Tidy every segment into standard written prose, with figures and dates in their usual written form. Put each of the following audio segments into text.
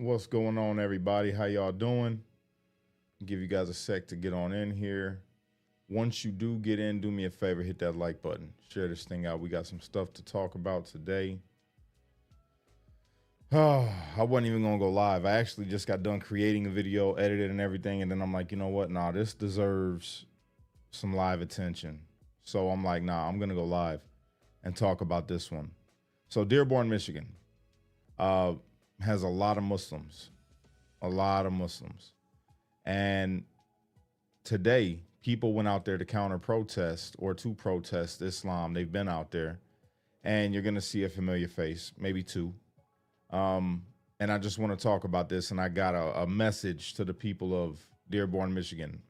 What's going on, everybody? How y'all doing? Give you guys a sec to get on in here. Once you do get in, do me a favor, hit that like button. Share this thing out. We got some stuff to talk about today. Oh, I wasn't even gonna go live. I actually just got done creating a video, edited and everything, and then I'm like, you know what? Nah, this deserves some live attention. So I'm like, nah, I'm gonna go live and talk about this one. So Dearborn, Michigan, has a lot of Muslims, and today people went out there to counter protest or to protest Islam. They've been out there, and you're gonna see a familiar face, maybe two. And I just want to talk about this, and I got a message to the people of Dearborn, Michigan,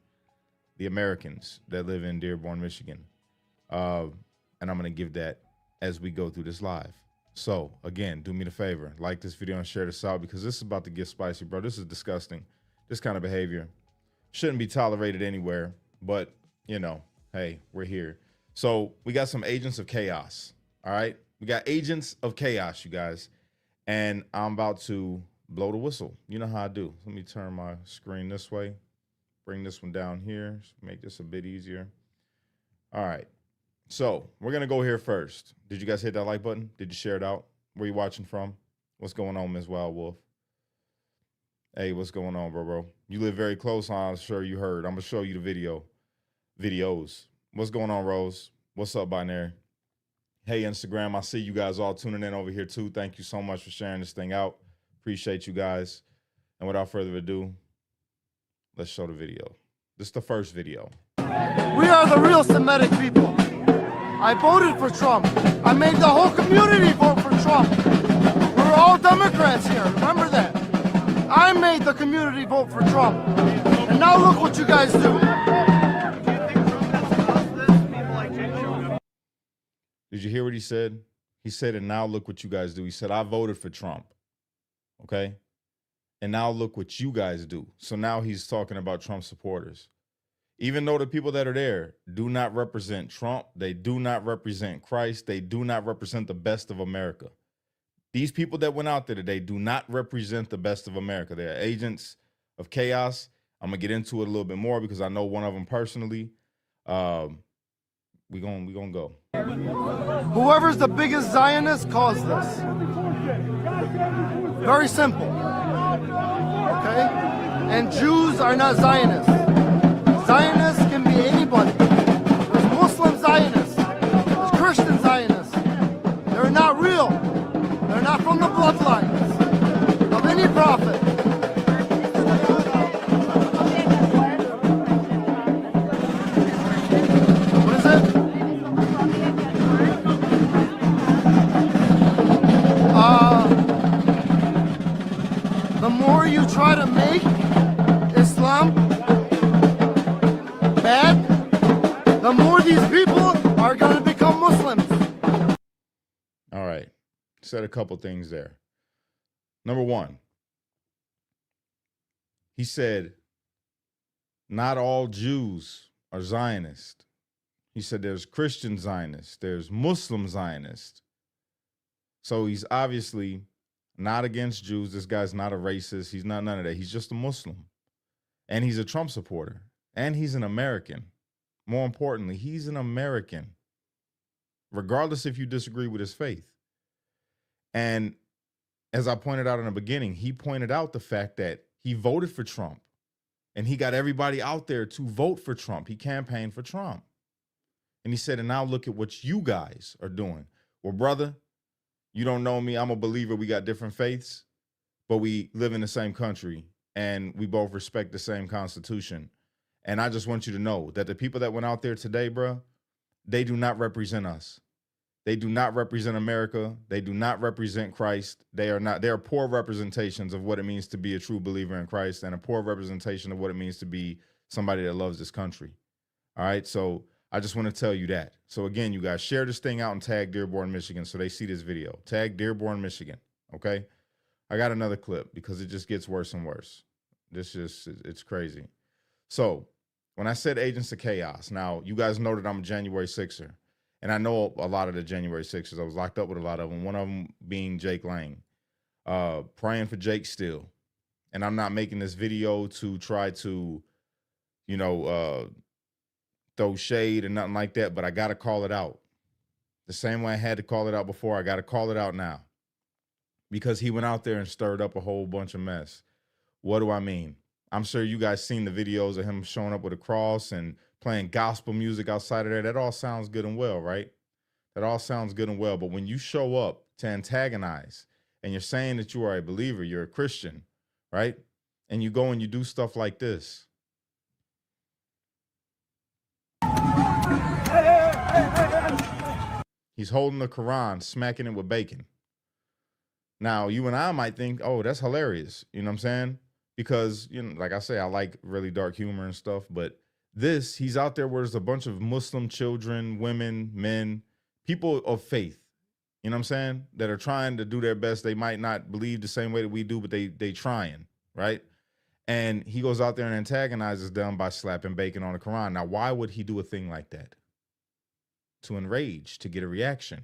the Americans that live in Dearborn, Michigan. And I'm going to give that as we go through this live. So again, do me the favor, like this video and share this out, because this is about to get spicy, bro. This is disgusting. This kind of behavior shouldn't be tolerated anywhere, but you know, hey, we're here. So we got some agents of chaos. All right. We got agents of chaos, you guys. And I'm about to blow the whistle. You know how I do. Let me turn my screen this way. Bring this one down here. Make this a bit easier. All right. So we're going to go here first. Did you guys hit that like button? Did you share it out? Where you watching from? What's going on, Ms. Wild Wolf? Hey, what's going on, bro? You live very close. I'm sure you heard. I'm going to show you the videos. What's going on, Rose? What's up, Binary? Hey, Instagram, I see you guys all tuning in over here too. Thank you so much for sharing this thing out. Appreciate you guys. And without further ado, let's show the video. This is the first video. We are the real Semitic people. I voted for Trump. I made the whole community vote for Trump. We're all Democrats here, remember that. I made the community vote for Trump. And now look what you guys do. Did you hear what he said? He said, and now look what you guys do. He said, I voted for Trump. Okay? And now look what you guys do. So now he's talking about Trump supporters. Even though the people that are there do not represent Trump, they do not represent Christ, they do not represent the best of America. These people that went out there today do not represent the best of America. They are agents of chaos. I'm going to get into it a little bit more because I know one of them personally. We gonna go. Whoever's the biggest Zionist caused this. Very simple. Okay? And Jews are not Zionists. Zionists can be anybody. There's Muslim Zionists. There's Christian Zionists. They're not real. They're not from the bloodlines of any prophet. The more you try to make Islam bad, the more these people are going to become Muslims. All right. Said a couple things there. Number one, he said, not all Jews are Zionist. He said there's Christian Zionists, there's Muslim Zionists. So he's obviously not against Jews. This guy's not a racist. He's not none of that. He's just a Muslim. And he's a Trump supporter. And he's an American. More importantly, he's an American, regardless if you disagree with his faith. And as I pointed out in the beginning, he pointed out the fact that he voted for Trump. And he got everybody out there to vote for Trump. He campaigned for Trump. And he said, and now look at what you guys are doing. Well, brother, you don't know me. I'm a believer. We got different faiths, but we live in the same country and we both respect the same Constitution. And I just want you to know that the people that went out there today, bro, they do not represent us. They do not represent America. They do not represent Christ. They are poor representations of what it means to be a true believer in Christ and a poor representation of what it means to be somebody that loves this country. All right. So I just want to tell you that. So again, you guys share this thing out and tag Dearborn, Michigan so they see this video. Tag Dearborn, Michigan. Okay. I got another clip because it just gets worse and worse. It's crazy. So when I said agents of chaos, now you guys know that I'm a January 6er. And I know a lot of the January 6ers. I was locked up with a lot of them, one of them being Jake Lang. Praying for Jake still. And I'm not making this video to try to, you know, throw shade and nothing like that, but I got to call it out. The same way I had to call it out before, I got to call it out now. Because he went out there and stirred up a whole bunch of mess. What do I mean? I'm sure you guys seen the videos of him showing up with a cross and playing gospel music outside of there. That all sounds good and well, right? That all sounds good and well. But when you show up to antagonize and you're saying that you are a believer, you're a Christian, right? And you go and you do stuff like this. He's holding the Quran, smacking it with bacon. Now, you and I might think, oh, that's hilarious. You know what I'm saying? Because, you know, like I say, I like really dark humor and stuff. But this, he's out there where there's a bunch of Muslim children, women, men, people of faith, you know what I'm saying, that are trying to do their best. They might not believe the same way that we do, but they trying, right? And he goes out there and antagonizes them by slapping bacon on the Quran. Now, why would he do a thing like that? To enrage, to get a reaction,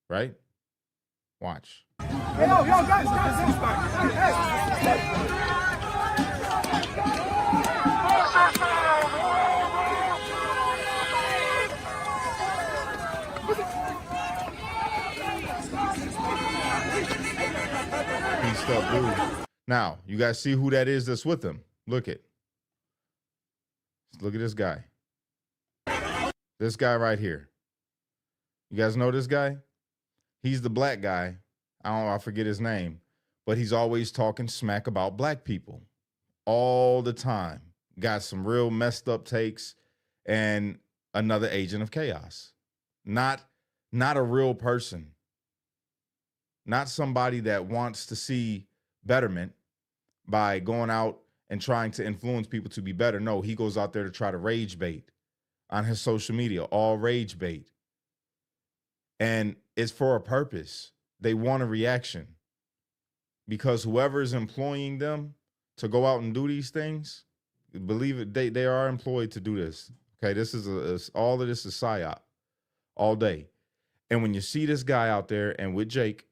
right? Watch. Hey, yo, guys, Pieced up dude. Now, you guys see who that is that's with him? Look at this guy. This guy right here. You guys know this guy? He's the black guy. I forget his name, but he's always talking smack about black people all the time. Got some real messed up takes and another agent of chaos. Not a real person. Not somebody that wants to see betterment by going out and trying to influence people to be better. No, he goes out there to try to rage bait on his social media, all rage bait. And it's for a purpose. They want a reaction because whoever is employing them to go out and do these things, believe it, they are employed to do this. Okay, this is all of this is psyop all day. And when you see this guy out there and with Jake,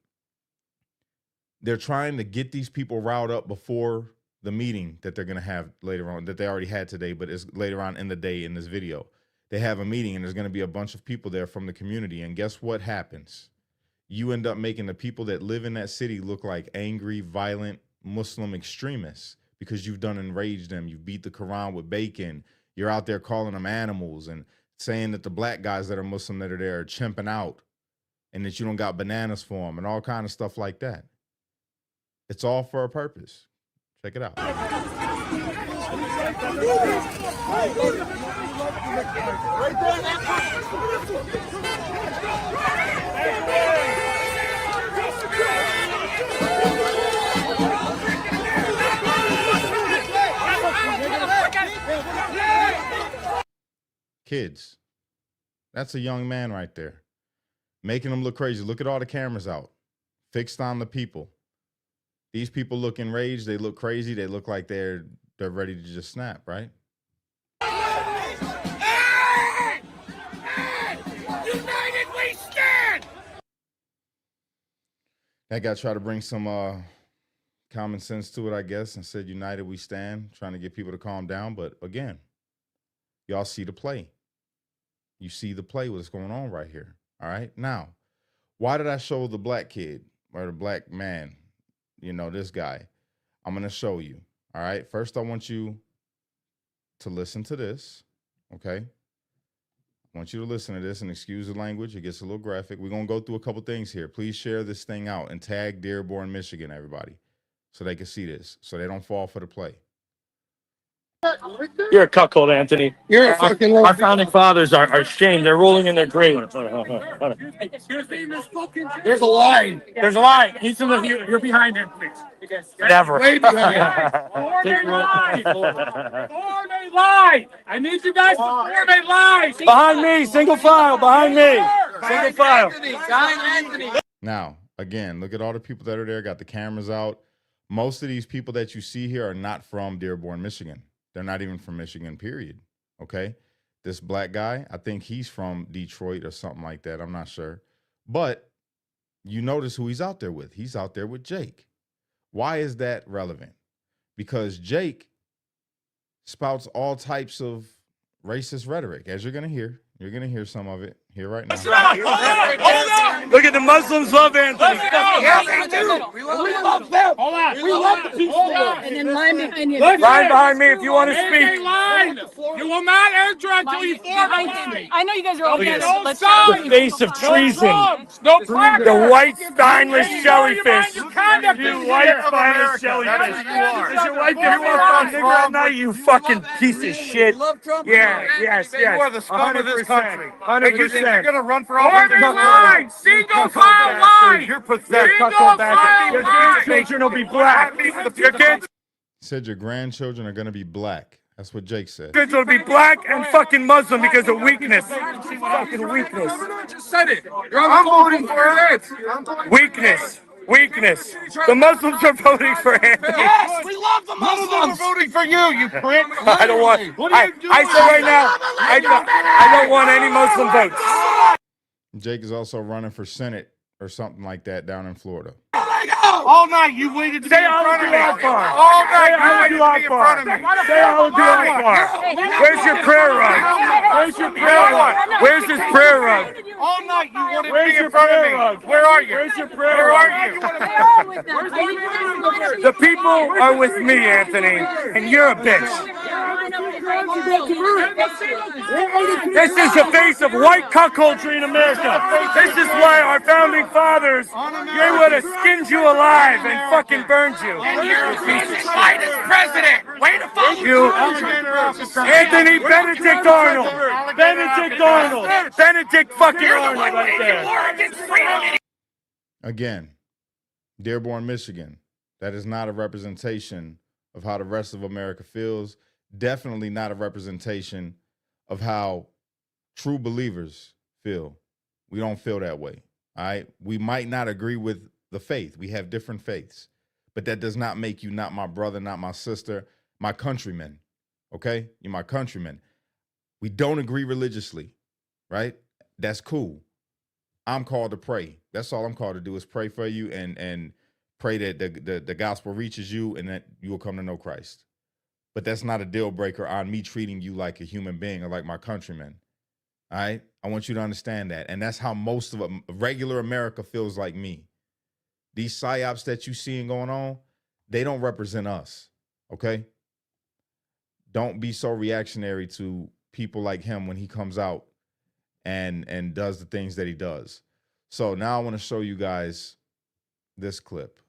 they're trying to get these people riled up before the meeting that they're going to have later on, that they already had today, but it's later on in the day in this video. They have a meeting and there's going to be a bunch of people there from the community. And guess what happens? You end up making the people that live in that city look like angry, violent Muslim extremists because you've done enraged them. You beat the Quran with bacon. You're out there calling them animals and saying that the black guys that are Muslim that are there are chimping out and that you don't got bananas for them and all kind of stuff like that. It's all for a purpose. Check it out. Kids, that's a young man right there, making them look crazy. Look at all the cameras out, fixed on the people. These people look enraged. They look crazy. They look like they're ready to just snap, right? Hey! United we stand! That guy tried to bring some common sense to it, I guess, and said, united we stand, trying to get people to calm down. But again, y'all see the play. You see the play, what's going on right here. All right. Now, why did I show the black kid or the black man? You know, this guy. I'm going to show you. All right. First, I want you to listen to this. Okay. I want you to listen to this and excuse the language. It gets a little graphic. We're going to go through a couple things here. Please share this thing out and tag Dearborn, Michigan, everybody, so they can see this, so they don't fall for the play. You're a cuckold, Anthony. You're a fucking Our founding fathers are ashamed. They're rolling in their grave. There's a line. There's a line. You're behind him, please. Never. Way behind. Form a line. Form a line. I need you guys to form a line. Behind me. Single file. Behind me. Single file. Anthony. Now, again, look at all the people that are there, got the cameras out. Most of these people that you see here are not from Dearborn, Michigan. They're not even from Michigan, period. Okay. This black guy, I think he's from Detroit or something like that. I'm not sure. But you notice who he's out there with. He's out there with Jake. Why is that relevant? because Jake spouts all types of racist rhetoric, as you're gonna hear. You're gonna hear some of it here right now. Hold on. Look at the Muslims love Anthony. We love them. Hold on. We love the peaceful. And then line behind you. Line behind me if you want to speak. Line. You will not enter until you form a line. I know you guys are all against No let's signs. The face of treason. No practice. The white spineless jellyfish. You conduct You white spineless jellyfish. Does your wife get fucked on nigger at night, you fucking piece of shit? Yeah, yes. You are the scum of this country. 100%. You're going to run for office. Line. Single file line. You're pathetic. Single file Your line. grandchildren will be black. Your kids Said your grandchildren are gonna be black. That's what Jake said. will be black and fucking Muslim because of weakness. Fucking weakness. Just said it. I'm voting for it. Weakness. The Muslims are voting for Anthony. Yes, we love the Muslims. None of them are voting for you prick. I don't want. I say right now, I don't want any Muslim votes. Jake is also running for Senate or something like that down in Florida. All night you waited to be in front of me. All night you waited to be in front of me. Say Allahu Akbar. Where's your prayer rug? Where's your prayer rug? Where's this prayer rug? All night you wanted to Where's be your in front of prayer me. rug? Where are you? Where's your prayer Where rug? are you? The people are with me, Anthony, and you're a bitch. This is the face of white cuckoldry in America. This is why our founding fathers, they would have skinned you alive and fucking burned you. Biden's president. Way to fuck You, Anthony Benedict Arnold. Benedict fucking Arnold right there. Again, Dearborn, Michigan. That is not a representation of how the rest of America feels. Definitely not a representation of how true believers feel. We don't feel that way. All right. We might not agree with the faith. We have different faiths, but that does not make you not my brother, not my sister, my countrymen. Okay. You're my countrymen. We don't agree religiously, right? That's cool. I'm called to pray. That's all I'm called to do is pray for you and pray that the gospel reaches you and that you will come to know Christ. But that's not a deal breaker on me treating you like a human being or like my countrymen. All right? I want you to understand that. And that's how most of regular America feels like me. These psyops that you seeing going on, they don't represent us. Okay? Don't be so reactionary to people like him when he comes out and does the things that he does. So now I want to show you guys this clip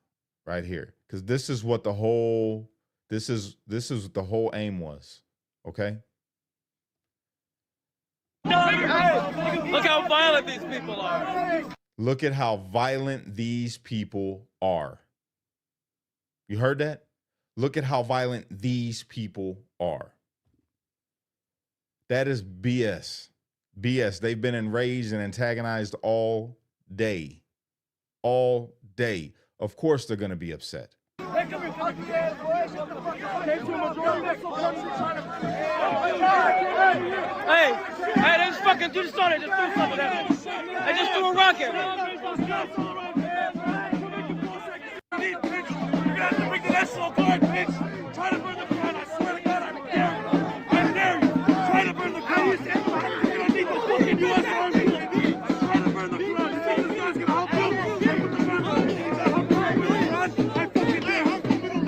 right here. Because this is what the whole what the whole aim was. Okay? Look how violent these people are. Look at how violent these people are. You heard that? Look at how violent these people are. That is BS. BS. They've been enraged and antagonized all day. All day. Of course they're going to be upset. Hey, they just fucking do the start. They just threw something at me. They just threw a rocket. You got to bring the national guard, bitch. Try to burn the ground. I swear to God, I dare you. I dare you. Try to burn the ground. You don't need the fucking U.S. Army. Try to burn the ground. You think this guy's gonna help you? I fucking dare. How come we don't like that? How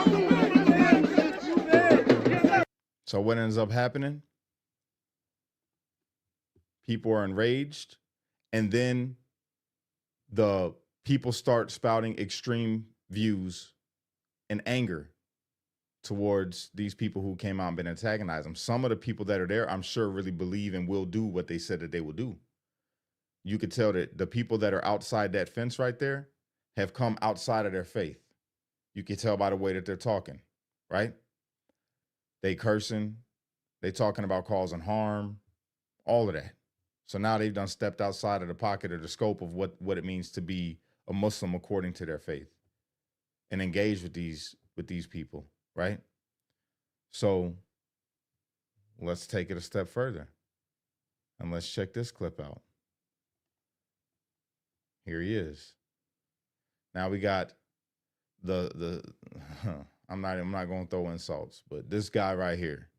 come we don't like that? So what ends up happening? People are enraged, and then the people start spouting extreme views and anger towards these people who came out and been antagonizing them. Some of the people that are there, I'm sure, really believe and will do what they said that they will do. You could tell that the people that are outside that fence right there have come outside of their faith. You can tell by the way that they're talking, right? They cursing, they talking about causing harm, all of that. So now they've done stepped outside of the pocket or the scope of what it means to be a Muslim according to their faith and engage with these people, right? So let's take it a step further and let's check this clip out. Here he is. Now we got I'm I'm not going to throw insults, but this guy right here,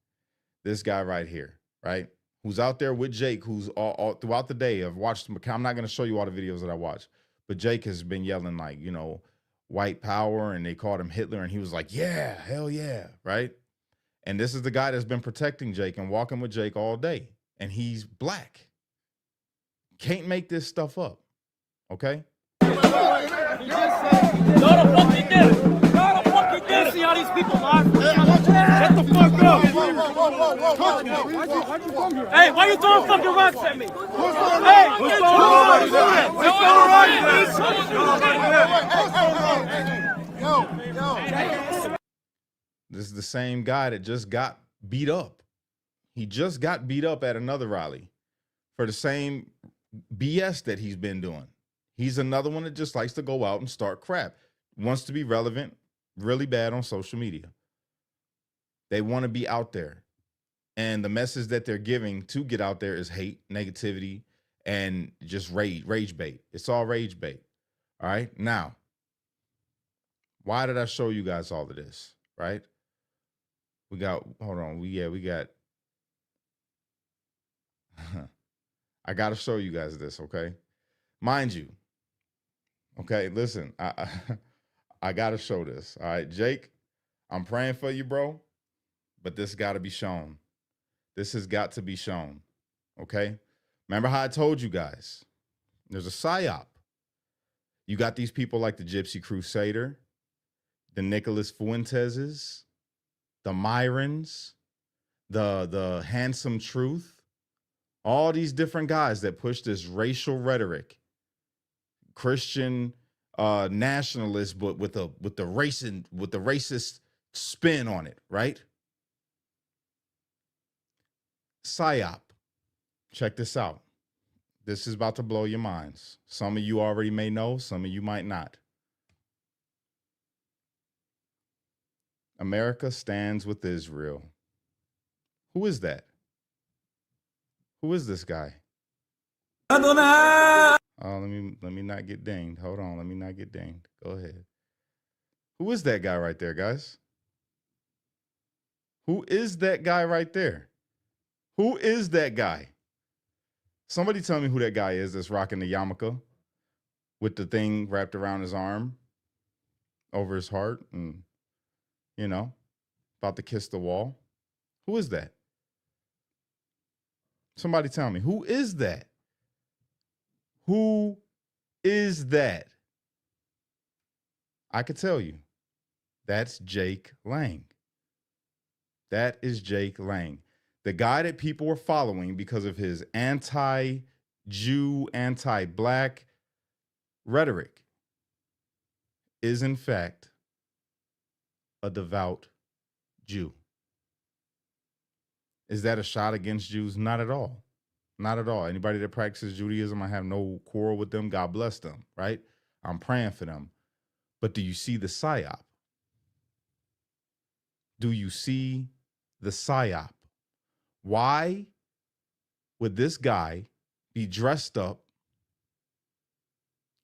right? Who's out there with Jake, who's all throughout the day. I've watched him. I'm not going to show you all the videos that I watch, but Jake has been yelling like, you know, white power, and they called him Hitler, and he was like, yeah, hell yeah, right? And this is the guy that's been protecting Jake and walking with Jake all day, and he's black. Can't make this stuff up, okay? No, the fuck you did it. No, the fuck you did it. See how these people lie for Shut the fuck up. Hey, why you throwing fucking rocks at me? Hey, who's throwing rocks? This is the same guy that just got beat up. He just got beat up at another rally for the same BS that he's been doing. He's another one that just likes to go out and start crap. Wants to be relevant really bad on social media. They want to be out there. And the message that they're giving to get out there is hate, negativity, and just rage bait. It's all rage bait. All right. Now, why did I show you guys all of this? Right? We got, hold on. We got, I got to show you guys this. Okay. Mind you. Okay. Listen, I got to show this. All right. Jake, I'm praying for you, bro, but this got to be shown. This has got to be shown. Okay. Remember how I told you guys, there's a psyop. You got these people like the Gypsy Crusader, the Nicholas Fuenteses, the Myrons, the Handsome Truth, all these different guys that push this racial rhetoric, Christian nationalist, but with the racist spin on it, right? PSYOP. Check this out. This is about to blow your minds. Some of you already may know, some of you might not. America stands with Israel. Who is that? Who is this guy? Oh, let me not get dinged. Hold on, let me not get dinged. Go ahead. Who is that guy right there, guys? Who is that guy right there? Who is that guy? Somebody tell me who that guy is that's rocking the yarmulke with the thing wrapped around his arm over his heart and, you know, about to kiss the wall. Who is that? Somebody tell me, who is that? Who is that? I could tell you. That's Jake Lang. That is Jake Lang. The guy that people were following because of his anti-Jew, anti-black rhetoric is, in fact, a devout Jew. Is that a shot against Jews? Not at all. Not at all. Anybody that practices Judaism, I have no quarrel with them. God bless them, right? I'm praying for them. But do you see the psyop? Do you see the psyop? Why would this guy be dressed up,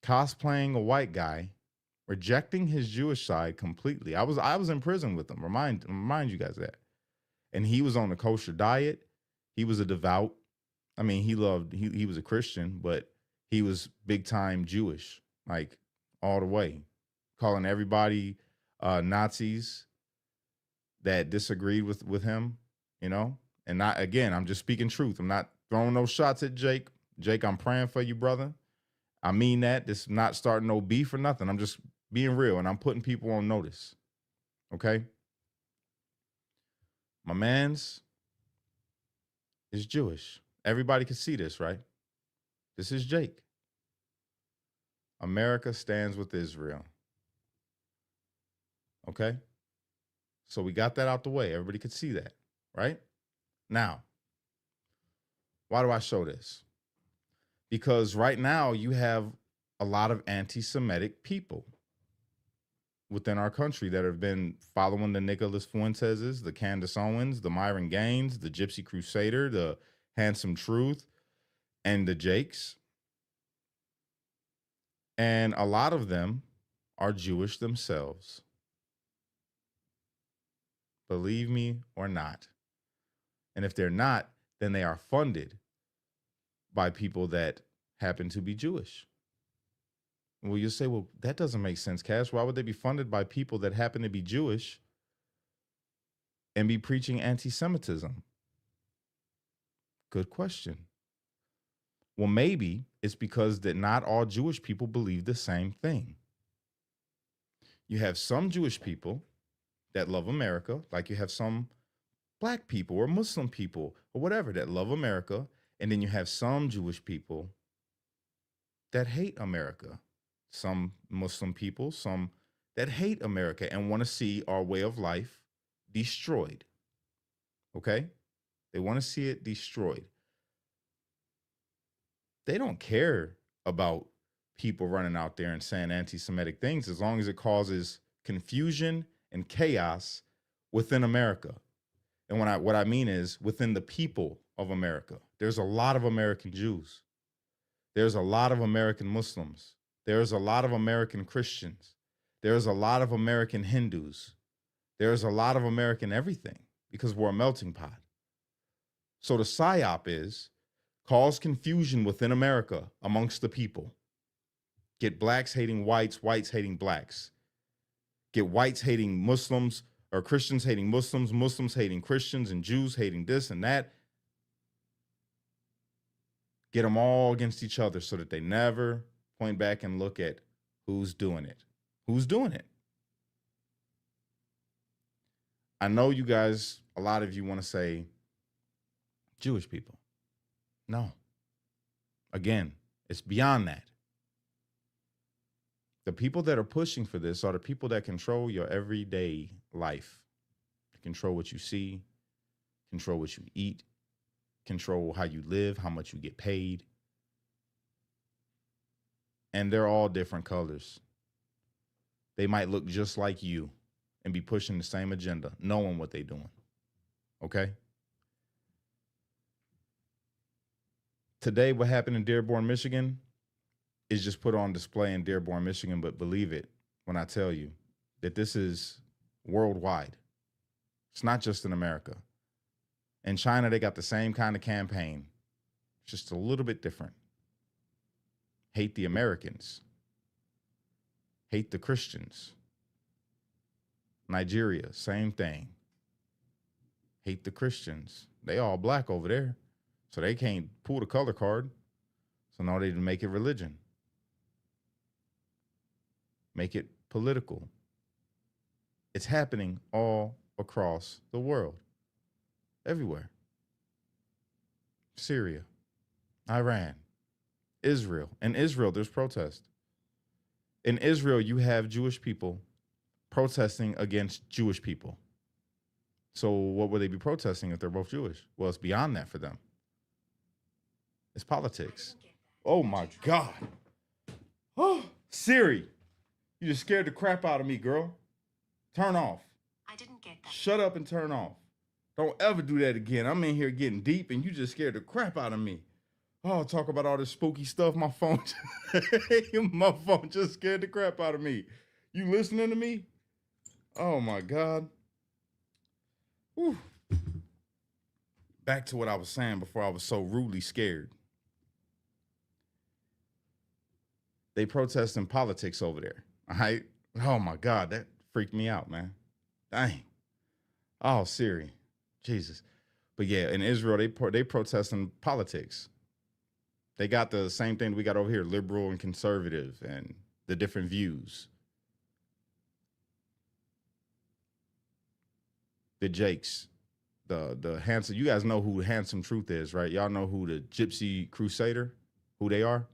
cosplaying a white guy, rejecting his Jewish side completely? I was in prison with him. Remind you guys that. And he was on a kosher diet. He was a devout. I mean, he was a Christian, but he was big time Jewish, like all the way, calling everybody Nazis that disagreed with him, you know? And not, again, I'm just speaking truth. I'm not throwing no shots at Jake. Jake, I'm praying for you, brother. I mean that. This is not starting no beef or nothing. I'm just being real, and I'm putting people on notice. Okay? My man's is Jewish. Everybody can see this, right? This is Jake. America stands with Israel. Okay? So we got that out the way. Everybody could see that, right? Now, why do I show this? Because right now you have a lot of anti-Semitic people within our country that have been following the Nicholas Fuenteses, the Candace Owens, the Myron Gaines, the Gypsy Crusader, the Handsome Truth, and the Jakes. And a lot of them are Jewish themselves. believe me or not. And if they're not, then they are funded by people that happen to be Jewish. Well, you say, well, that doesn't make sense, Cash. Why would they be funded by people that happen to be Jewish and be preaching anti-Semitism? Good question. Well, maybe it's because that not all Jewish people believe the same thing. You have some Jewish people that love America, like you have some Black people or Muslim people or whatever that love America, and then you have some Jewish people that hate America. Some Muslim people, some that hate America and want to see our way of life destroyed. Okay? They want to see it destroyed. They don't care about people running out there and saying anti-Semitic things as long as it causes confusion and chaos within America. And what I mean is within the people of America. There's a lot of American Jews. There's a lot of American Muslims. There's a lot of American Christians. There's a lot of American Hindus. There's a lot of American everything because we're a melting pot. So the PSYOP is cause confusion within America amongst the people. Get blacks hating whites, whites hating blacks. Get whites hating Muslims or Christians hating Muslims, Muslims hating Christians, and Jews hating this and that. Get them all against each other so that they never point back and look at who's doing it. Who's doing it? I know you guys, a lot of you want to say Jewish people. No. Again, it's beyond that. The people that are pushing for this are the people that control your everyday life. Control what you see, control what you eat, control how you live, how much you get paid. And they're all different colors. They might look just like you and be pushing the same agenda, knowing what they're doing. Okay? Today, what happened in Dearborn, Michigan is just put on display in Dearborn, Michigan, but believe it when I tell you that this is worldwide. It's not just in America. In China, they got the same kind of campaign, just a little bit different. Hate the Americans. Hate the Christians. Nigeria, same thing. Hate the Christians. They all black over there, so they can't pull the color card. So now they make it religion. Make it political. It's happening all across the world. Everywhere. Syria, Iran, Israel. In Israel, there's protest. In Israel, you have Jewish people protesting against Jewish people. So what would they be protesting if they're both Jewish? Well, it's beyond that for them. It's politics. Oh my God. Oh, Siri, you just scared the crap out of me, girl. Turn off. I didn't get that. Shut up and turn off. Don't ever do that again. I'm in here getting deep and you just scared the crap out of me. Oh, talk about all this spooky stuff. My phone just scared the crap out of me. You listening to me? Oh my God. Whew. Back to what I was saying before I was so rudely scared. They protest in politics over there. All right. Oh my God, that freaked me out, man. Dang. Oh, Siri. Jesus. But yeah, in Israel, they protest in politics. They got the same thing we got over here, liberal and conservative, and the different views. The Jakes, the handsome, you guys know who Handsome Truth is, right? Y'all know who the Gypsy Crusader, who they are?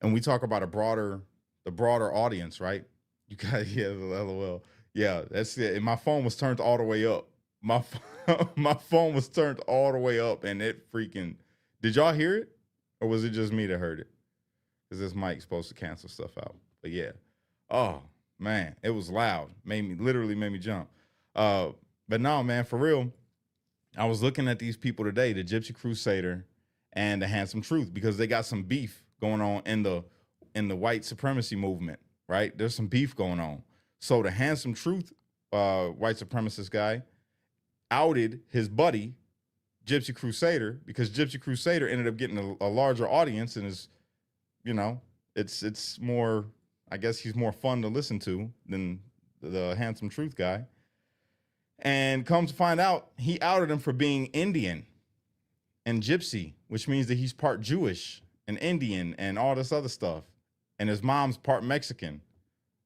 And we talk about the broader audience, right? You guys, yeah, LOL. Yeah, that's it. And my phone was turned all the way up. My phone was turned all the way up, and it freaking. Did y'all hear it, or was it just me that heard it? Because this mic's supposed to cancel stuff out. But yeah, oh man, it was loud. Literally made me jump. But no, man, for real. I was looking at these people today, the Gypsy Crusader and the Handsome Truth, because they got some beef going on in the white supremacy movement, right? There's some beef going on. So the Handsome Truth white supremacist guy, outed his buddy, Gypsy Crusader, because Gypsy Crusader ended up getting a larger audience and is, it's more, I guess he's more fun to listen to than the Handsome Truth guy. And comes to find out, he outed him for being Indian and Gypsy, which means that he's part Jewish and Indian and all this other stuff. And his mom's part Mexican,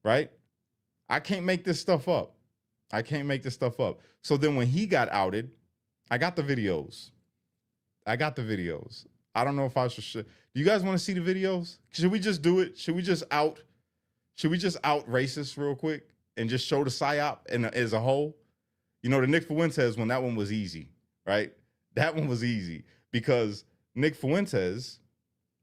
right? I can't make this stuff up. So then when he got outed, I got the videos. I don't know if I should. Do you guys want to see the videos? Should we just do it? Should we just out racists real quick and just show the psyop as a whole? The Nick Fuentes one, that one was easy, right? That one was easy because Nick Fuentes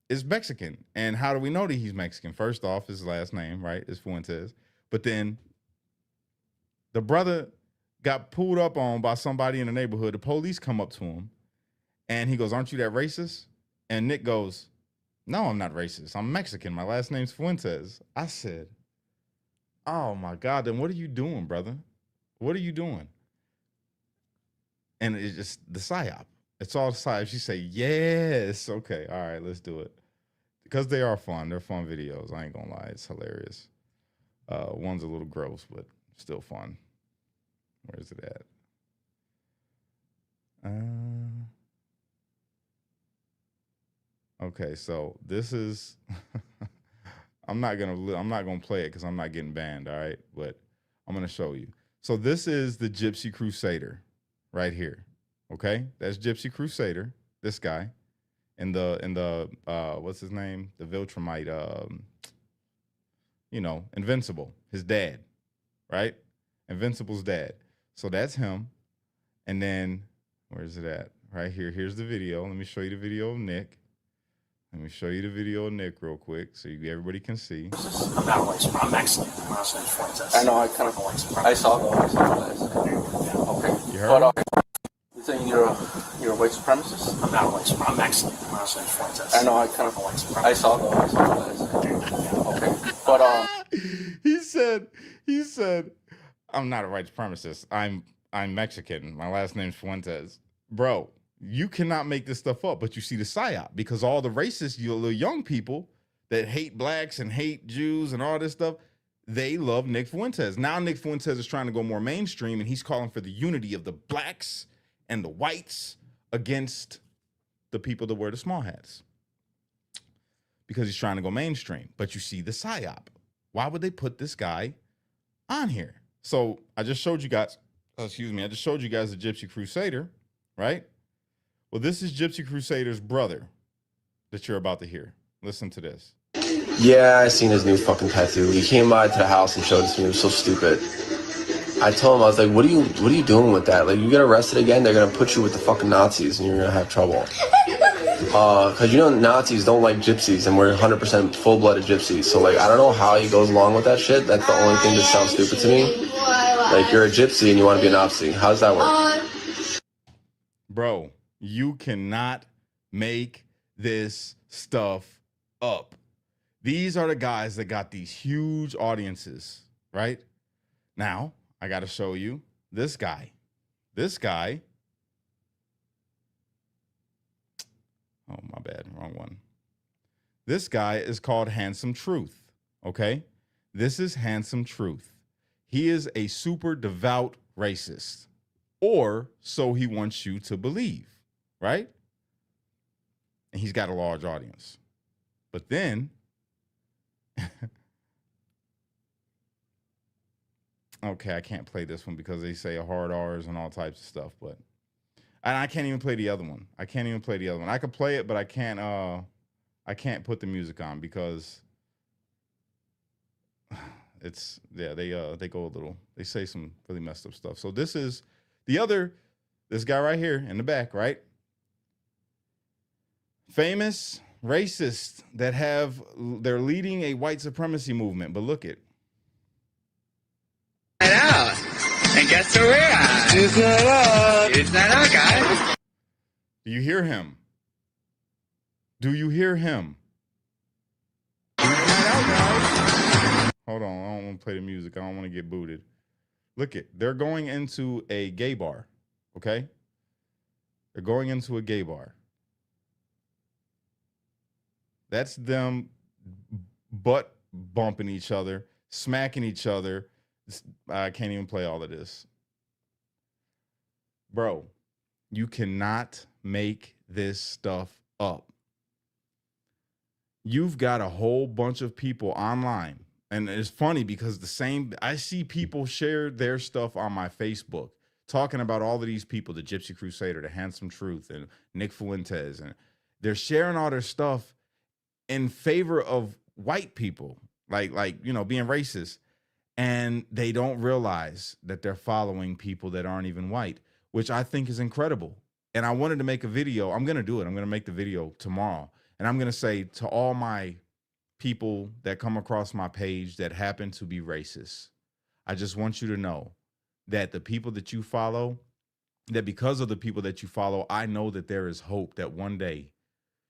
is Mexican. And how do we know that he's Mexican? First off, his last name, right, is Fuentes. But then the brother got pulled up on by somebody in the neighborhood. The police come up to him and he goes, "Aren't you that racist?" And Nick goes, "No, I'm not racist. I'm Mexican. My last name's Fuentes." I said, "Oh my God, then what are you doing, brother? What are you doing?" And it's just the psyop. It's all the psyop. She say, "Yes, okay, all right, let's do it." Because they are fun. They're fun videos. I ain't gonna lie. It's hilarious. One's a little gross, but still fun. Where's it at? Okay, so this is I'm not gonna play it because I'm not getting banned, all right? But I'm gonna show you. So this is the Gypsy Crusader right here. Okay, that's Gypsy Crusader, this guy, in the what's his name? The Viltrumite, Invincible, his dad, right? Invincible's dad. So that's him. And then where's it at? Right here. Here's the video. Let me show you the video of Nick. Let me show you the video of Nick real quick so everybody can see. I'm not white. I'm Mexican. I know. I kind of white. I saw that. Okay. You heard? But, you saying you're a white supremacist? I'm not white. I'm Mexican. I know. I kind of white. I saw that. Okay. But he said, "I'm not a white supremacist. I'm Mexican. My last name's Fuentes." Bro, you cannot make this stuff up, but you see the psyop because all the racist, the young people that hate blacks and hate Jews and all this stuff, they love Nick Fuentes. Now Nick Fuentes is trying to go more mainstream and he's calling for the unity of the blacks and the whites against the people that wear the small hats because he's trying to go mainstream. But you see the psyop. Why would they put this guy on here? So I just showed you guys, the Gypsy Crusader, right? Well, this is Gypsy Crusader's brother that you're about to hear. Listen to this. Yeah, I seen his new fucking tattoo. He came by to the house and showed it to me. It was so stupid. I told him, I was like, what are you doing with that? Like, you get arrested again, they're gonna put you with the fucking Nazis and you're gonna have trouble. Cause Nazis don't like gypsies and we're 100% full-blooded gypsies. So like, I don't know how he goes along with that shit. That's the only thing that sounds stupid to me. Like, you're a gypsy and you want to be a Nazi. How does that work? Bro, you cannot make this stuff up. These are the guys that got these huge audiences, right? Now, I got to show you this guy. This guy. Oh, my bad. Wrong one. This guy is called Handsome Truth, okay? This is Handsome Truth. He is a super devout racist, or so he wants you to believe, right? And he's got a large audience. But then, okay, I can't play this one because they say hard R's and all types of stuff, but and I can't even play the other one. I could play it, but I can't put the music on because it's, yeah, they go a little, they say some really messed up stuff. So this is this guy right here in the back, right? Famous racists that they're leading a white supremacy movement, but look it. Out. And guess who we are? It's not out, guys. Do you hear him? Do you hear him? Hold on, I don't want to play the music. I don't want to get booted. Look it. They're going into a gay bar. Okay? They're going into a gay bar. That's them butt bumping each other, smacking each other. I can't even play all of this. Bro, you cannot make this stuff up. You've got a whole bunch of people online. And it's funny because I see people share their stuff on my Facebook talking about all of these people, the Gypsy Crusader, the Handsome Truth, and Nick Fuentes. And they're sharing all their stuff in favor of white people, like being racist. And they don't realize that they're following people that aren't even white, which I think is incredible. And I wanted to make a video. I'm going to do it. I'm going to make the video tomorrow. And I'm going to say to all my people that come across my page that happen to be racist, I just want you to know that the people that you follow, that because of the people that you follow, I know that there is hope that one day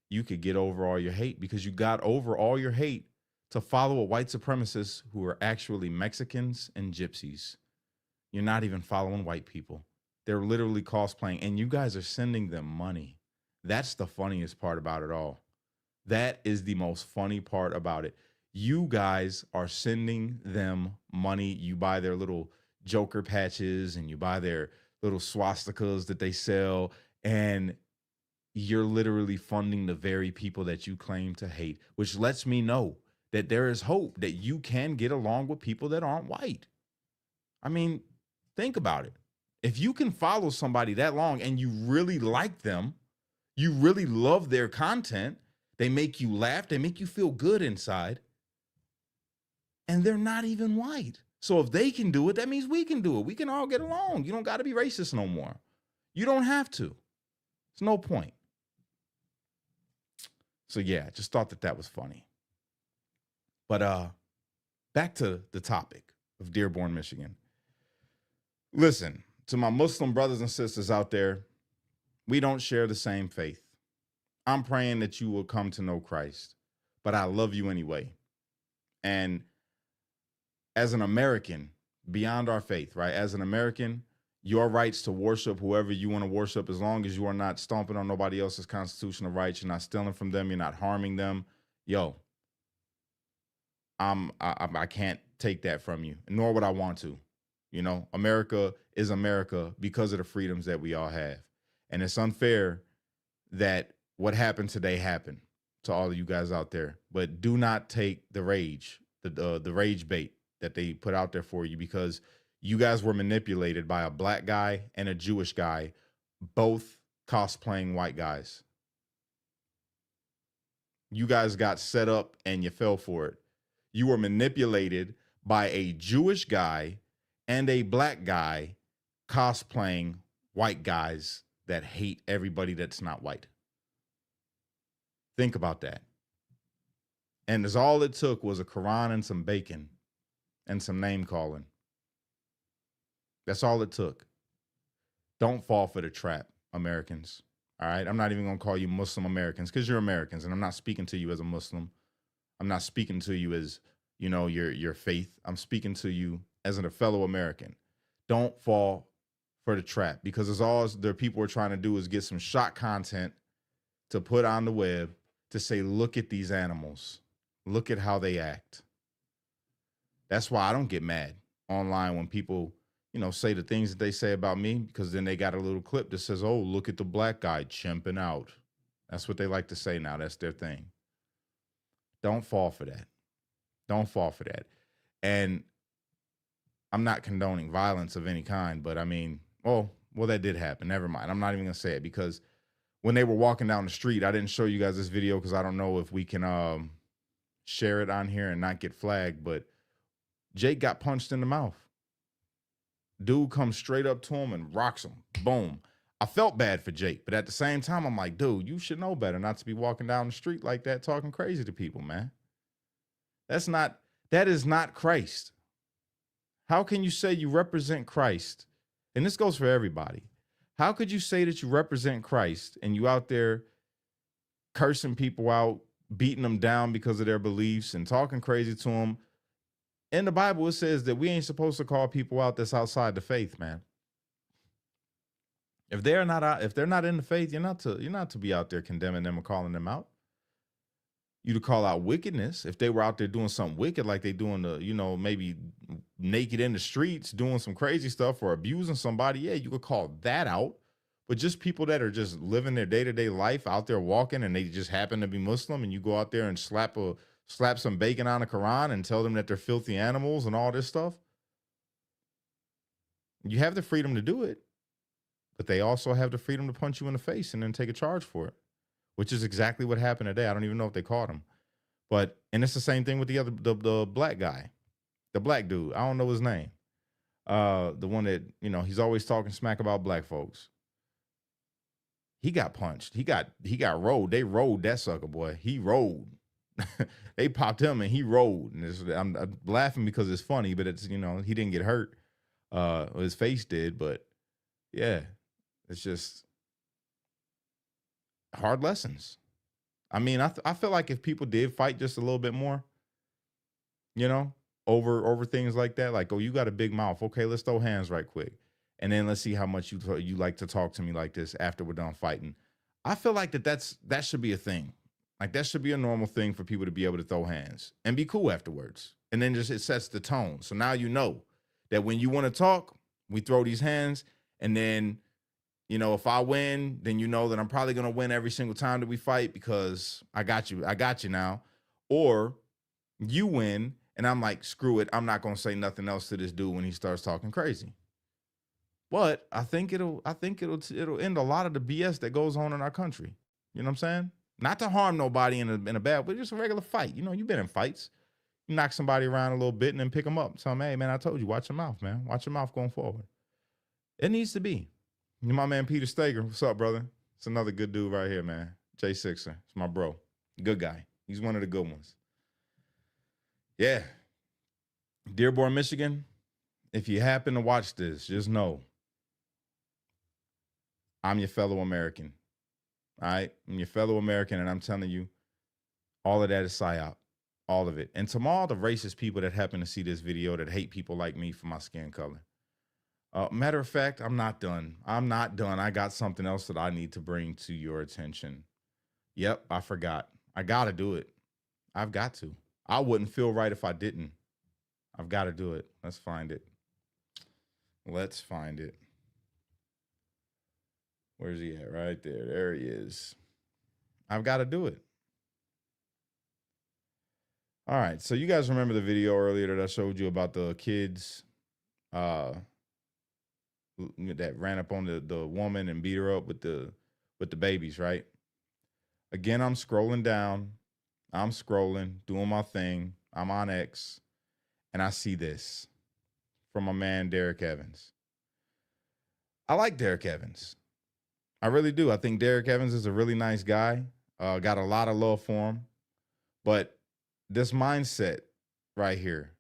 you could get over all your hate, because you got over all your hate to follow a white supremacist who are actually Mexicans and gypsies. You're not even following white people. They're literally cosplaying, and you guys are sending them money. That's the funniest part about it all. That is the most funny part about it. You guys are sending them money. You buy their little Joker patches and you buy their little swastikas that they sell, and you're literally funding the very people that you claim to hate, which lets me know that there is hope that you can get along with people that aren't white. I mean, think about it. If you can follow somebody that long and you really like them, you really love their content, they make you laugh, they make you feel good inside, and they're not even white. So if they can do it, that means we can do it. We can all get along. You don't got to be racist no more. You don't have to. There's no point. So yeah, just thought that was funny. But back to the topic of Dearborn, Michigan. Listen, to my Muslim brothers and sisters out there, we don't share the same faith. I'm praying that you will come to know Christ, but I love you anyway. And as an American, beyond our faith, right? As an American, your rights to worship whoever you want to worship, as long as you are not stomping on nobody else's constitutional rights, you're not stealing from them, you're not harming them. Yo, I can't take that from you, nor would I want to. You know, America is America because of the freedoms that we all have. And it's unfair that what happened today happened to all of you guys out there. But do not take the rage, the rage bait that they put out there for you, because you guys were manipulated by a black guy and a Jewish guy, both cosplaying white guys. You guys got set up and you fell for it. You were manipulated by a Jewish guy and a black guy cosplaying white guys that hate everybody that's not white. Think about that. And as all it took was a Quran and some bacon and some name calling. That's all it took. Don't fall for the trap, Americans. All right? I'm not even going to call you Muslim Americans, because you're Americans, and I'm not speaking to you as a Muslim. I'm not speaking to you as, you know, your faith. I'm speaking to you as a fellow American. Don't fall for the trap, because as all the people are trying to do is get some shot content to put on the web to say, look at these animals. Look at how they act. That's why I don't get mad online when people, you know, say the things that they say about me, because then they got a little clip that says, oh, look at the black guy chimping out. That's what they like to say now. That's their thing. Don't fall for that. Don't fall for that. And I'm not condoning violence of any kind, but I mean, well, that did happen. Never mind. I'm not even going to say it, because when they were walking down the street, I didn't show you guys this video because I don't know if we can share it on here and not get flagged, but Jake got punched in the mouth. Dude comes straight up to him and rocks him. Boom. I felt bad for Jake, but at the same time, I'm like, dude, you should know better not to be walking down the street like that, talking crazy to people, man. That is not Christ. How can you say you represent Christ? And this goes for everybody. How could you say that you represent Christ and you out there cursing people out, beating them down because of their beliefs and talking crazy to them in the Bible, it says that we ain't supposed to call people out that's outside the faith, man. If they're not out, if they're not in the faith, you're not to be out there condemning them and calling them out. You to call out wickedness. If they were out there doing something wicked, like they doing maybe naked in the streets, doing some crazy stuff or abusing somebody, yeah, you could call that out. But just people that are just living their day-to-day life out there walking and they just happen to be Muslim, and you go out there and slap some bacon on the Quran and tell them that they're filthy animals and all this stuff. You have the freedom to do it, but they also have the freedom to punch you in the face and then take a charge for it, which is exactly what happened today. I don't even know if they caught him. And it's the same thing with the black guy, the black dude. I don't know his name. The one that, he's always talking smack about black folks. He got punched. He got rolled. They rolled that sucker, boy. He rolled. They popped him and he rolled. And I'm laughing because it's funny, but it's, he didn't get hurt. His face did, but yeah, it's just hard lessons. I mean, I feel like if people did fight just a little bit more, over things like that, like, oh, you got a big mouth. Okay, let's throw hands right quick. And then let's see how much you like to talk to me like this after we're done fighting. I feel like that should be a thing. Like, that should be a normal thing for people to be able to throw hands and be cool afterwards. And then it sets the tone. So now you know that when you want to talk, we throw these hands. And then, if I win, then you know that I'm probably going to win every single time that we fight because I got you. I got you now. Or you win and I'm like, screw it. I'm not going to say nothing else to this dude when he starts talking crazy. But I think it'll end a lot of the BS that goes on in our country. You know what I'm saying? Not to harm nobody in a bad, but just a regular fight. You've been in fights. You knock somebody around a little bit and then pick them up. Tell them, hey, man, I told you, watch your mouth, man. Watch your mouth going forward. It needs to be. My man, Peter Stager. What's up, brother? It's another good dude right here, man. J6er. It's my bro. Good guy. He's one of the good ones. Yeah. Dearborn, Michigan. If you happen to watch this, just know I'm your fellow American. All right? I'm your fellow American, and I'm telling you, all of that is psyop. All of it. And to all the racist people that happen to see this video that hate people like me for my skin color. Matter of fact, I'm not done. I'm not done. I got something else that I need to bring to your attention. Yep, I forgot. I got to do it. I've got to. I wouldn't feel right if I didn't. I've got to do it. Let's find it. Let's find it. Where's he at? Right there. There he is. I've got to do it. All right. So you guys remember the video earlier that I showed you about the kids that ran up on the woman and beat her up with the babies, right? Again, I'm scrolling down. I'm scrolling, doing my thing. I'm on X, and I see this from my man, Derek Evans. I like Derek Evans. I really do. I think Derek Evans is a really nice guy. Got a lot of love for him. But this mindset right here,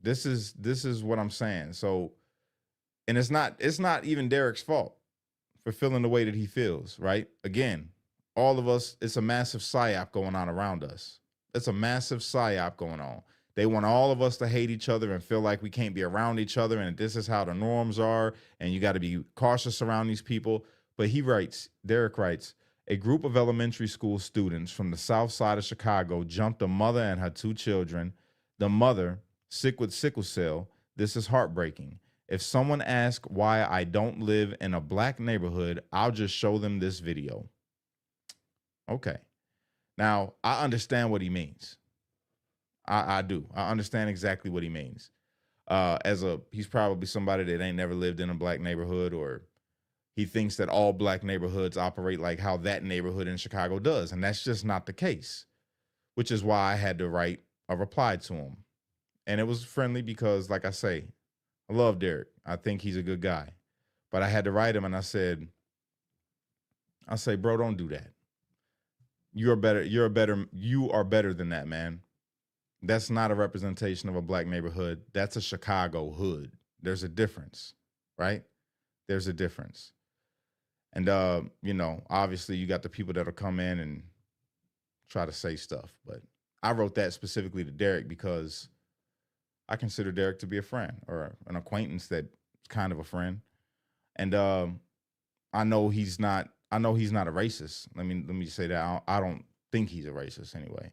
this is what I'm saying. So, and it's not even Derek's fault for feeling the way that he feels, right? Again, all of us, it's a massive psyop going on around us. It's a massive psyop going on. They want all of us to hate each other and feel like we can't be around each other, and this is how the norms are, and you got to be cautious around these people. But Derek writes, a group of elementary school students from the south side of Chicago jumped a mother and her two children. The mother, sick with sickle cell. This is heartbreaking. If someone asks why I don't live in a black neighborhood, I'll just show them this video. Okay. Now, I understand what he means. I do. I understand exactly what he means. He's probably somebody that ain't never lived in a black neighborhood, or he thinks that all black neighborhoods operate like how that neighborhood in Chicago does. And that's just not the case, which is why I had to write a reply to him. And it was friendly because, like I say, I love Derek. I think he's a good guy. But I had to write him, and I say, bro, don't do that. You are better than that, man. That's not a representation of a black neighborhood. That's a Chicago hood. There's a difference, right? There's a difference. And, obviously you got the people that'll come in and try to say stuff. But I wrote that specifically to Derek because I consider Derek to be a friend or an acquaintance that's kind of a friend. And I know he's not. I know he's not a racist. Let me say that. I don't think he's a racist anyway.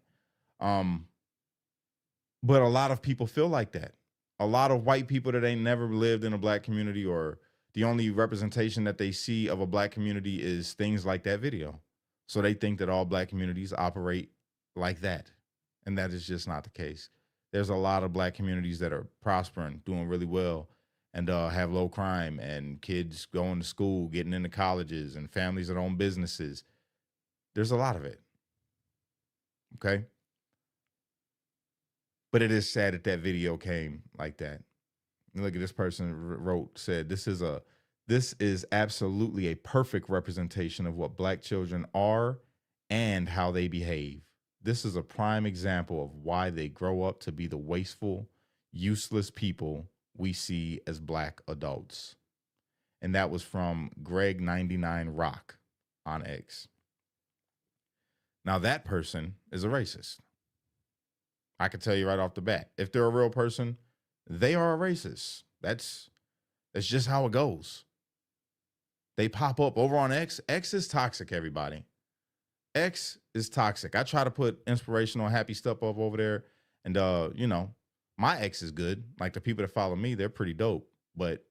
But a lot of people feel like that. A lot of white people that ain't never lived in a black community, or the only representation that they see of a black community is things like that video. So they think that all black communities operate like that. And that is just not the case. There's a lot of black communities that are prospering, doing really well, and have low crime, and kids going to school, getting into colleges, and families that own businesses. There's a lot of it. Okay? But it is sad that that video came like that. And look at this person said, this is absolutely a perfect representation of what black children are and how they behave. This is a prime example of why they grow up to be the wasteful, useless people we see as black adults. And that was from Greg99Rock on X. Now that person is a racist. I can tell you right off the bat. If they're a real person, they are a racist. That's just how it goes. They pop up over on X. X is toxic, everybody. X is toxic. I try to put inspirational, happy stuff up over there. And, my X is good. Like the people that follow me, they're pretty dope. But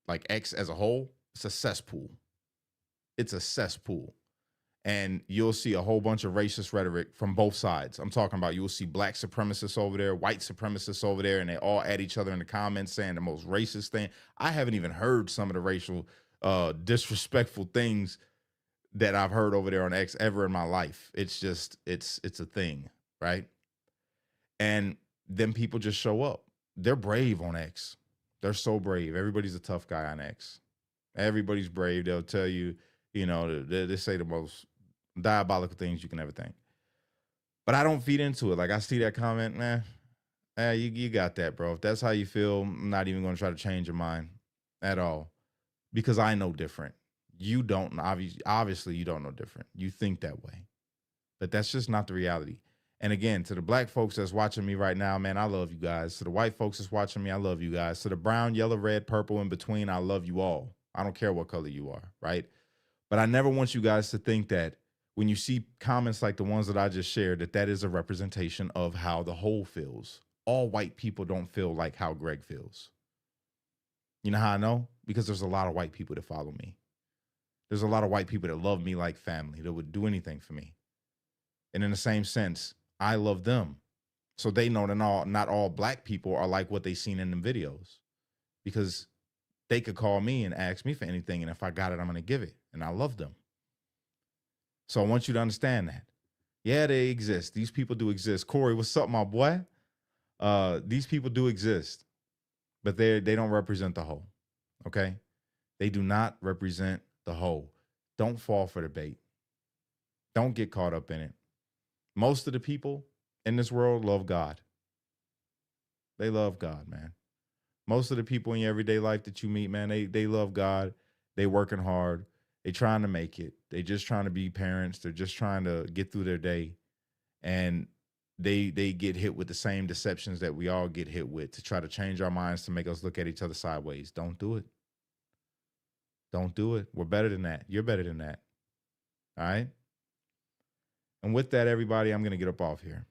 like X as a whole, it's a cesspool. It's a cesspool. And you'll see a whole bunch of racist rhetoric from both sides. I'm talking about you'll see black supremacists over there, white supremacists over there, and they all at each other in the comments saying the most racist thing. I haven't even heard some of the racial, disrespectful things that I've heard over there on X ever in my life. It's just, it's a thing, right? And then people just show up. They're brave on X. They're so brave. Everybody's a tough guy on X. Everybody's brave. They'll tell you, they say the most diabolical things you can ever think. But I don't feed into it. Like I see that comment, you got that, bro. If that's how you feel, I'm not even going to try to change your mind at all, because I know different. You don't, obviously you don't know different. You think that way, but that's just not the reality. And again, to the black folks that's watching me right now, man, I love you guys. To the white folks that's watching me, I love you guys. To the brown, yellow, red, purple in between, I love you all. I don't care what color you are, right? But I never want you guys to think that when you see comments like the ones that I just shared, that is a representation of how the whole feels. All white people don't feel like how Greg feels. You know how I know? Because there's a lot of white people that follow me. There's a lot of white people that love me like family, that would do anything for me. And in the same sense, I love them. So they know that not all black people are like what they seen in them videos, because they could call me and ask me for anything. And if I got it, I'm going to give it. And I love them. So I want you to understand that. Yeah, they exist. These people do exist. Corey, what's up, my boy? These people do exist, but they don't represent the whole. Okay? They do not represent the whole. Don't fall for the bait. Don't get caught up in it. Most of the people in this world love God. They love God, man. Most of the people in your everyday life that you meet, man, they love God. They working hard. They trying to make it. They just trying to be parents. They're just trying to get through their day. And they get hit with the same deceptions that we all get hit with, to try to change our minds, to make us look at each other sideways. Don't do it. Don't do it. We're better than that. You're better than that. All right? And with that, everybody, I'm going to get up off here.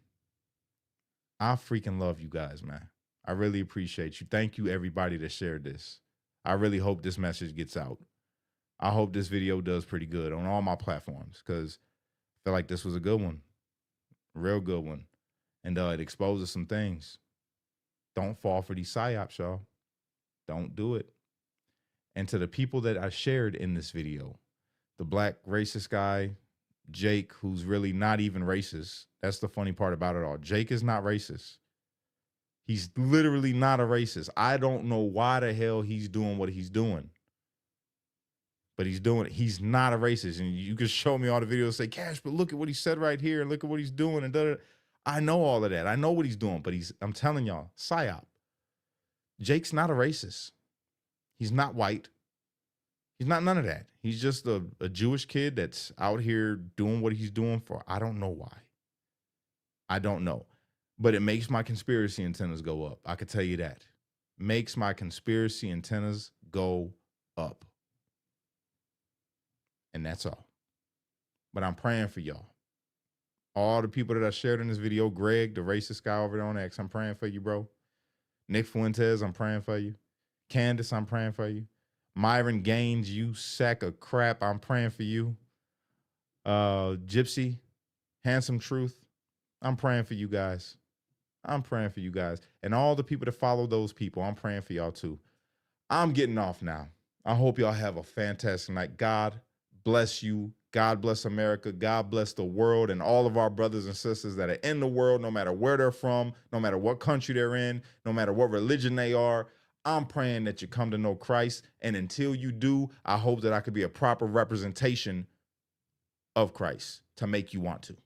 I freaking love you guys, man. I really appreciate you. Thank you, everybody that shared this. I really hope this message gets out. I hope this video does pretty good on all my platforms, because I feel like this was a good one. Real good one. And it exposes some things. Don't fall for these psyops, y'all. Don't do it. And to the people that I shared in this video, the black racist guy, Jake, who's really not even racist. That's the funny part about it all. Jake is not racist. He's literally not a racist. I don't know why the hell he's doing what he's doing, but he's doing it. He's not a racist. And you can show me all the videos and say, Cash, but look at what he said right here, and look at what he's doing. And da-da. I know all of that. I know what he's doing, but I'm telling y'all, psyop. Jake's not a racist. He's not white. He's not none of that. He's just a Jewish kid that's out here doing what he's doing for I don't know why. I don't know. But it makes my conspiracy antennas go up. I could tell you that. Makes my conspiracy antennas go up. And that's all. But I'm praying for y'all. All the people that I shared in this video, Greg, the racist guy over there on X, I'm praying for you, bro. Nick Fuentes, I'm praying for you. Candace, I'm praying for you. Myron Gaines, you sack of crap, I'm praying for you. Gypsy, Handsome Truth, I'm praying for you guys. I'm praying for you guys. And all the people that follow those people, I'm praying for y'all too. I'm getting off now. I hope y'all have a fantastic night. God bless you. God bless America. God bless the world and all of our brothers and sisters that are in the world, no matter where they're from, no matter what country they're in, no matter what religion they are. I'm praying that you come to know Christ. And until you do, I hope that I could be a proper representation of Christ to make you want to.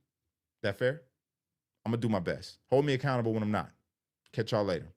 That fair? I'm going to do my best. Hold me accountable when I'm not. Catch y'all later.